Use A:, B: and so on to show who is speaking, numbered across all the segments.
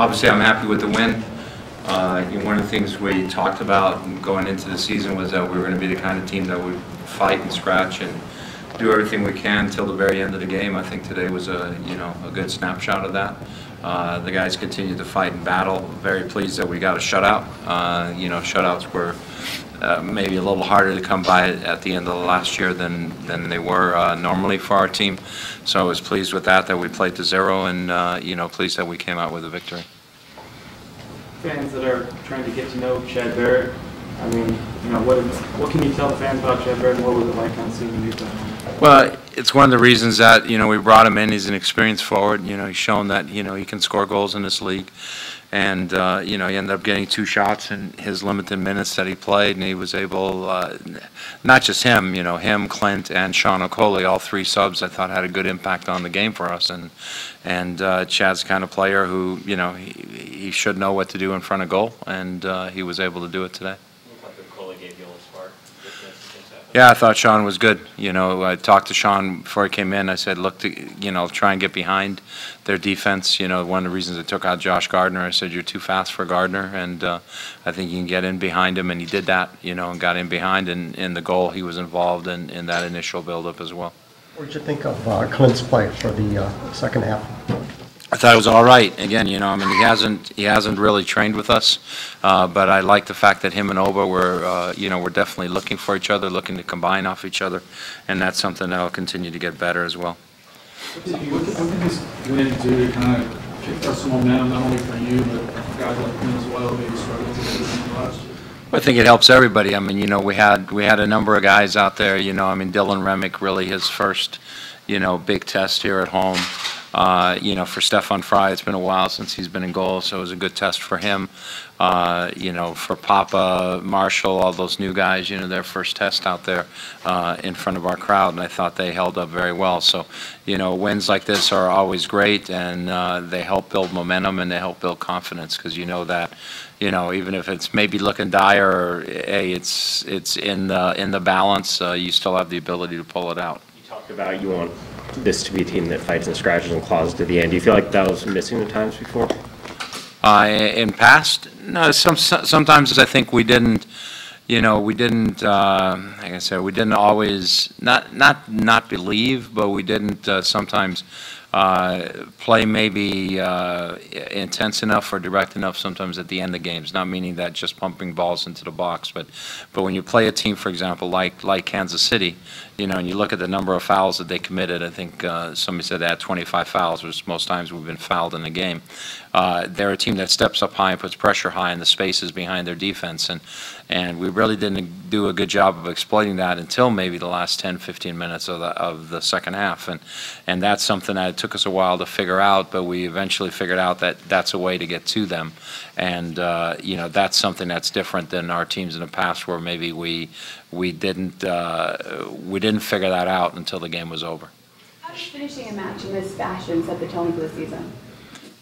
A: obviously, I'm happy with the win. One of the things we talked about going into the season was that we were going to be the kind of team that would fight and scratch and do everything we can until the very end of the game. I think today was a good snapshot of that. The guys continued to fight and battle. Very pleased that we got a shutout. Shutouts were maybe a little harder to come by at the end of the last year than they were normally for our team. So I was pleased with that we played to 0, and pleased that we came out with a victory.
B: Fans that are trying to get to know Chad Barrett, I mean, what can you tell the fans about Chad Barrett, and what was it like on seeing him?
A: Well, it's one of the reasons that we brought him in. He's an experienced forward. He's shown that he can score goals in this league, and he ended up getting 2 shots in his limited minutes that he played, and he was able, not just him, him, Clint, and Sean Okoli, all 3 subs I thought had a good impact on the game for us, and Chad's the kind of player who he should know what to do in front of goal, and he was able to do it today. Yeah, I thought Sean was good. I talked to Sean before he came in. I said, look, try and get behind their defense. One of the reasons I took out Josh Gardner, I said, you're too fast for Gardner, and I think you can get in behind him, and he did that, and got in behind, and in the goal he was involved in that initial buildup as well.
C: What did you think of Clint's play for the second half?
A: I thought it was all right. Again, he hasn't really trained with us, but I like the fact that him and Oba were, we're definitely looking for each other, looking to combine off each other, and that's something that will continue to get better as well.
D: What did this win do to kind of kick up some momentum, not only for you, but guys like him as well, maybe struggling to get it last year?
A: I think it helps everybody. I mean, we had a number of guys out there. Dylan Remick, really his first, big test here at home. For Stefan Fry, it's been a while since he's been in goal, so it was a good test for him. For Papa, Marshall, all those new guys, their first test out there in front of our crowd, and I thought they held up very well. So, wins like this are always great, and they help build momentum and they help build confidence, because that, even if it's maybe looking dire, or, hey, it's in the balance, you still have the ability to pull it out.
E: You talked about you want this to be a team that fights and scratches and claws to the end. Do you feel like that was missing at times before?
A: In past, no. Sometimes I think we didn't. Like I said, we didn't always not believe, but we didn't sometimes play maybe intense enough or direct enough sometimes at the end of games. Not meaning that just pumping balls into the box, but when you play a team, for example, like Kansas City, and you look at the number of fouls that they committed. I think somebody said they had 25 fouls, which most times we've been fouled in the game. They're a team that steps up high and puts pressure high in the spaces behind their defense, and we really didn't do a good job of exploiting that until maybe the last 10-15 minutes of the second half, and that's something that it took us a while to figure out, but we eventually figured out that that's a way to get to them, and that's something that's different than our teams in the past, where maybe we didn't figure that out until the game was over.
F: How does finishing a match in this fashion set the tone for the season?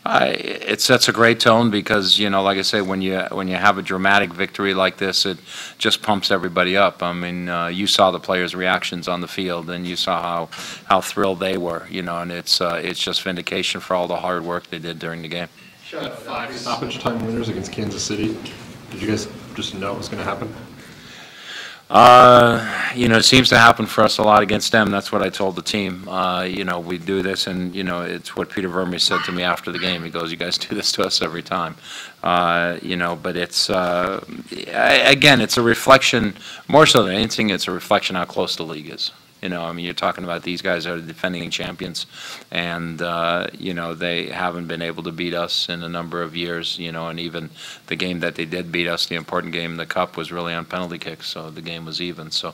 A: It sets a great tone because, like I say, when you have a dramatic victory like this, it just pumps everybody up. I mean, you saw the players' reactions on the field, and you saw how thrilled they were, and it's just vindication for all the hard work they did during the game.
G: 5 stoppage time winners against Kansas City. Did you guys just know it was going to happen?
A: It seems to happen for us a lot against them. That's what I told the team. We do this, and it's what Peter Vermes said to me after the game. He goes, "You guys do this to us every time." But it's again, it's a reflection more so than anything. It's a reflection how close the league is. You're talking about these guys are the defending champions, and they haven't been able to beat us in a number of years. And even the game that they did beat us, the important game in the Cup, was really on penalty kicks, so the game was even. So,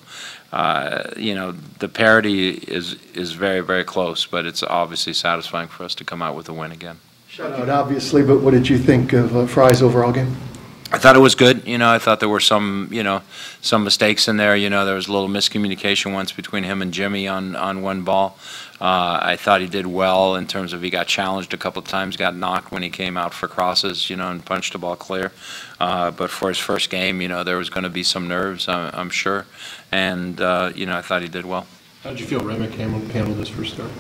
A: the parity is very, very close, but it's obviously satisfying for us to come out with a win again.
C: Shutout, obviously, but what did you think of Fry's overall game?
A: I thought it was good. I thought there were some mistakes in there. There was a little miscommunication once between him and Jimmy on one ball. I thought he did well in terms of he got challenged a couple of times, got knocked when he came out for crosses, and punched the ball clear. But for his first game, there was going to be some nerves, I'm sure. And, I thought he did well.
G: How did you feel Remick handled his first start?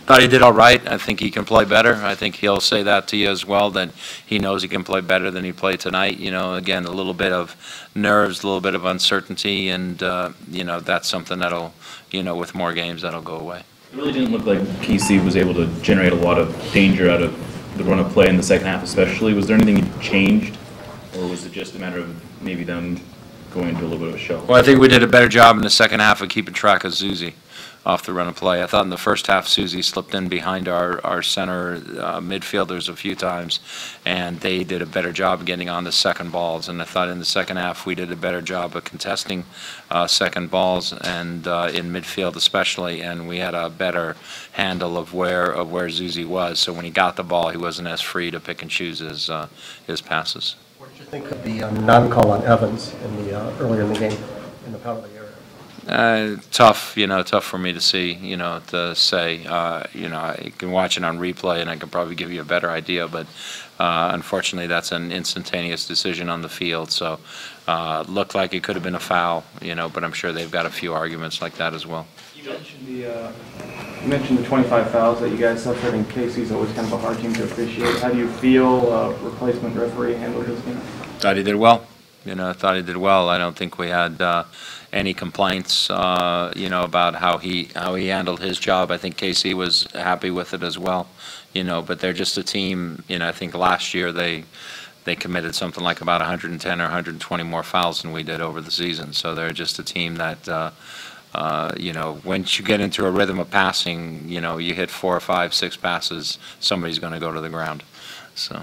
A: Thought he did all right. I think he can play better. I think he'll say that to you as well, that he knows he can play better than he played tonight. You know, again, a little bit of nerves, a little bit of uncertainty, and, you know, that's something that'll, you know, with more games, that'll go away.
H: It really didn't look like KC was able to generate a lot of danger out of the run of play in the second half especially. Was there anything you changed, or was it just a matter of maybe them going into a little bit of a show?
A: Well, I think we did a better job in the second half of keeping track of Zuzi off the run of play. I thought in the first half, Susie slipped in behind our center midfielders a few times, and they did a better job of getting on the second balls. And I thought in the second half, we did a better job of contesting second balls, and in midfield especially, and we had a better handle of where Zuzi was. So when he got the ball, he wasn't as free to pick and choose his passes.
C: What did you think of the non-call on Evans in the earlier in the game in the penalty area?
A: Tough, you know, tough for me to see, you know, to say, you know, I can watch it on replay and I can probably give you a better idea, but unfortunately that's an instantaneous decision on the field, so looked like it could have been a foul, you know, but I'm sure they've got a few arguments like that as well.
B: You mentioned the 25 fouls that you guys suffered, and KC's always kind of a hard team to officiate. How do you feel replacement referee handled this game?
A: Thought he did well. You know, I thought he did well. I don't think we had any complaints, you know, about how he handled his job. I think KC was happy with it as well, you know. But they're just a team. You know, I think last year they committed something like about 110 or 120 more fouls than we did over the season. So they're just a team that, you know, once you get into a rhythm of passing, you know, you hit 4 or 5, 6 passes, somebody's going to go to the ground. So.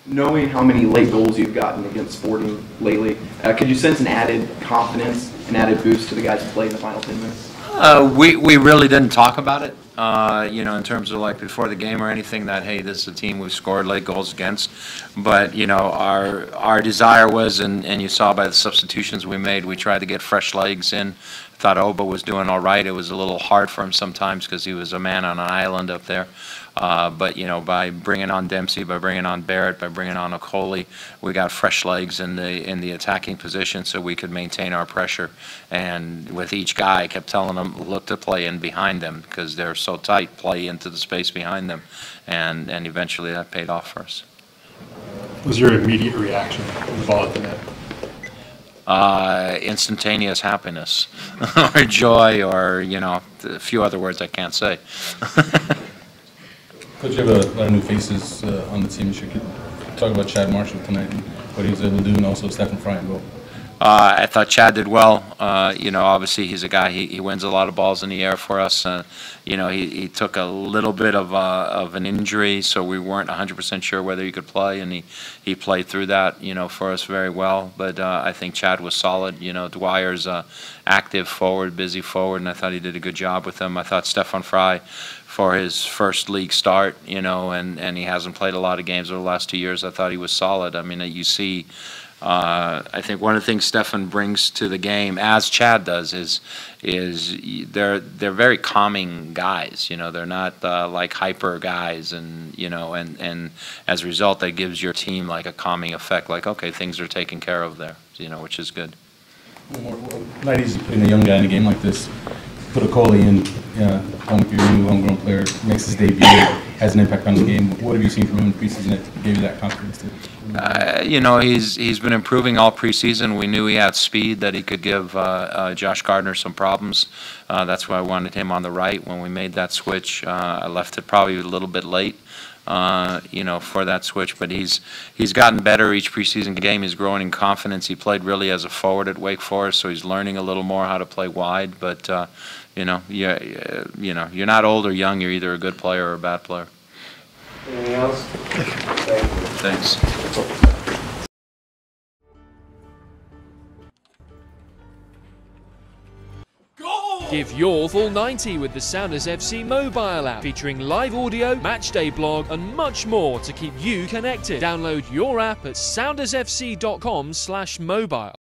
I: Knowing how many late goals you've gotten against Sporting lately, could you sense an added confidence, an added boost to the guys who play in the final 10 minutes?
A: We really didn't talk about it, you know, in terms of like before the game or anything that, hey, this is a team we've scored late goals against. But, you know, our desire was, and you saw by the substitutions we made, we tried to get fresh legs in. I thought Oba was doing all right. It was a little hard for him sometimes because he was a man on an island up there. But, you know, by bringing on Dempsey, by bringing on Barrett, by bringing on Okoli, we got fresh legs in the attacking position so we could maintain our pressure. And with each guy, I kept telling them, look to play in behind them because they're so tight, play into the space behind them. And eventually that paid off for us.
G: What was your immediate reaction to the ball at the net?
A: Instantaneous happiness or joy, or, you know, a few other words I can't say.
J: Coach, you have a lot of new faces on the team. You should talk about Chad Marshall tonight and what he was able to do, and also Stephen Fry and goal.
A: I thought Chad did well. You know, obviously he's a guy, he wins a lot of balls in the air for us. You know, he took a little bit of an injury, so we weren't 100% sure whether he could play, and he played through that, you know, for us very well. But I think Chad was solid. You know, Dwyer's active forward, busy forward, and I thought he did a good job with him. I thought Stephen Fry, for his first league start, you know, and he hasn't played a lot of games over the last 2 years, I thought he was solid. I mean, you see, I think one of the things Stefan brings to the game, as Chad does, is they're very calming guys. You know, they're not like hyper guys, and you know, and as a result, that gives your team like a calming effect. Like, okay, things are taken care of there, you know, which is good.
J: Tonight he's putting a young guy in a game like this. Put a Coley in, your new homegrown player, makes his debut, has an impact on the game. What have you seen from him in preseason that gave you that confidence too?
A: You know, he's been improving all preseason. We knew he had speed, that he could give Josh Gardner some problems. That's why I wanted him on the right when we made that switch. I left it probably a little bit late, you know, for that switch. But he's gotten better each preseason game. He's growing in confidence. He played really as a forward at Wake Forest, so he's learning a little more how to play wide. But you know, you know, you're not old or young. You're either a good player or a bad player.
B: Anything else?
A: Thanks.
K: Give your full 90 with the Sounders FC mobile app, featuring live audio, matchday blog, and much more to keep you connected. Download your app at soundersfc.com/mobile.